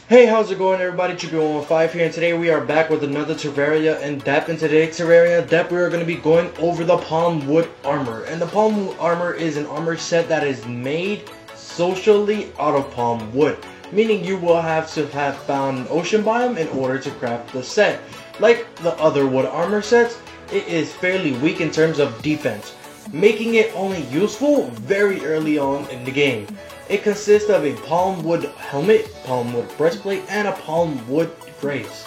Hey, how's it going everybody? Chico15 here, and today we are back with another Terraria in depth. In today's Terraria in depth, we are going to be going over the Palmwood Armor. And the Palmwood Armor is an armor set that is made socially out of palm wood, meaning you will have to have found an ocean biome in order to craft the set. Like the other wood armor sets, it is fairly weak in terms of defense, making it only useful very early on in the game. It consists of a palmwood helmet, palmwood breastplate, and a palmwood graves.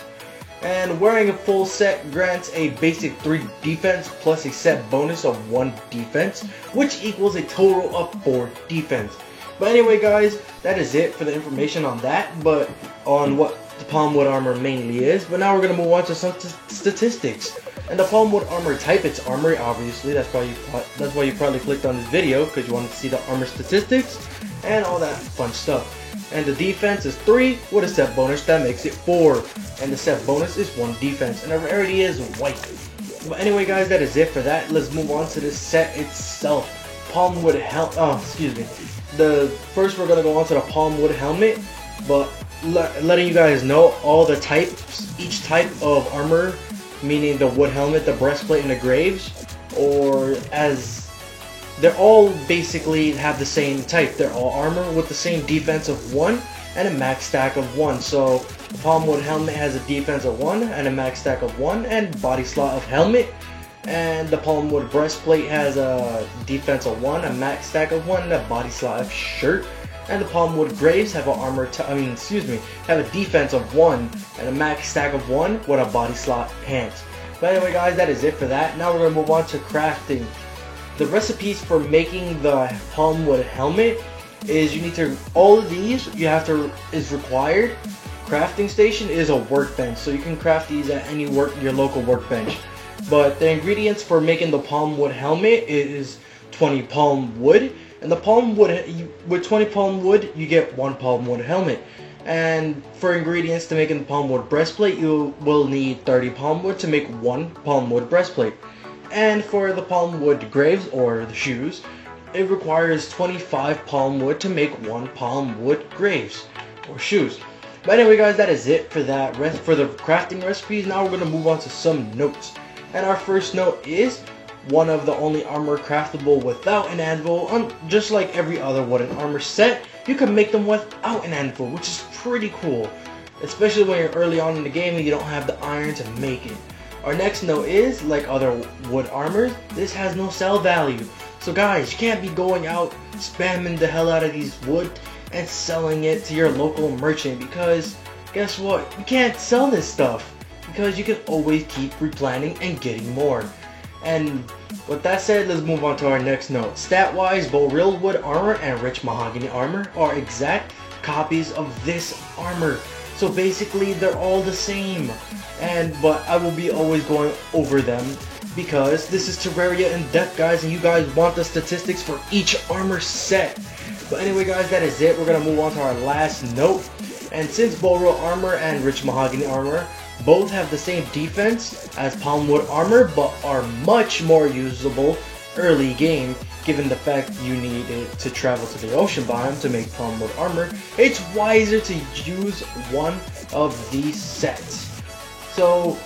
And wearing a full set grants a basic 3 defense plus a set bonus of 1 defense, which equals a total of 4 defense. But anyway guys, that is it for the information on that, but on what the palmwood armor mainly is. But now we're going to move on to some statistics. And the palmwood armor type, it's armory obviously, that's why you probably clicked on this video, because you wanted to see the armor statistics and all that fun stuff. And the defense is 3 with a set bonus that makes it 4, and the set bonus is 1 defense, and the rarity is white. But anyway guys, that is it for that. Let's move on to the set itself. Palmwood first we're gonna go on to the palmwood helmet, but letting you guys know all the types, each type of armor, meaning the wood helmet, the breastplate, and the graves, they're all basically have the same type. They're all armor with the same defense of 1 and a max stack of 1. So the palmwood helmet has a defense of 1 and a max stack of 1 and body slot of helmet. And the palmwood breastplate has a defense of 1, a max stack of 1, and a body slot of shirt. And the palmwood graves have have a defense of 1 and a max stack of 1 with a body slot pants. But anyway guys, that is it for that. Now we're gonna move on to crafting. The recipes for making the palmwood helmet is all of these is required. Crafting station is a workbench, so you can craft these at your local workbench. But the ingredients for making the palmwood helmet is 20 palm wood, and with 20 palm wood you get 1 palmwood helmet. And for ingredients to making the palmwood breastplate, you will need 30 palmwood to make 1 palmwood breastplate. And for the palmwood graves, or the shoes, it requires 25 palmwood to make 1 palmwood graves, or shoes. But anyway guys, that is it for that. For the crafting recipes, now we're going to move on to some notes. And our first note is, one of the only armor craftable without an anvil. Just like every other wooden armor set, you can make them without an anvil, which is pretty cool. Especially when you're early on in the game and you don't have the iron to make it. Our next note is, like other wood armors, this has no sell value. So guys, you can't be going out spamming the hell out of these wood and selling it to your local merchant, because guess what? You can't sell this stuff, because you can always keep replanting and getting more. And with that said, let's move on to our next note. Stat wise, both real wood armor and rich mahogany armor are exact copies of this armor. So basically they're all the same, but I will be always going over them because this is Terraria in depth guys, and you guys want the statistics for each armor set. But anyway guys, that is it. We're gonna move on to our last note. And since Boreal armor and rich mahogany armor both have the same defense as palmwood armor, but are much more usable early game, given the fact you needed to travel to the ocean biome to make palmwood armor, it's wiser to use one of these sets. So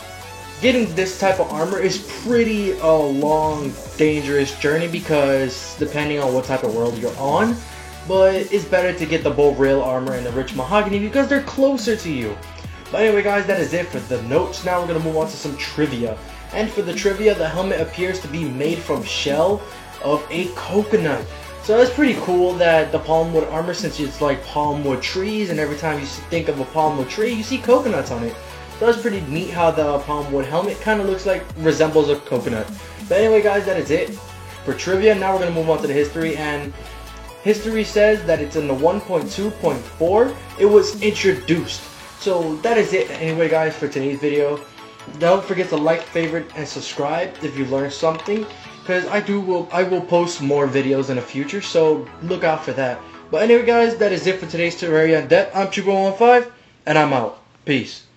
getting this type of armor is pretty a long, dangerous journey, because depending on what type of world you're on, but it's better to get the Boreal armor and the rich mahogany because they're closer to you. But anyway guys, that is it for the notes. Now we're going to move on to some trivia. And for the trivia, the helmet appears to be made from shell of a coconut. So that's pretty cool that the palmwood armor, since it's like palmwood trees, and every time you think of a palmwood tree, you see coconuts on it. So that's pretty neat how the palmwood helmet kind of resembles a coconut. But anyway guys, that is it for trivia. Now we're going to move on to the history, and history says that it's in the 1.2.4 it was introduced. So that is it anyway guys for today's video. Don't forget to like, favorite, and subscribe if you learned something, because I will post more videos in the future, so look out for that. But anyway guys, that is it for today's Terraria in depth. I'm Chico15, and I'm out. Peace.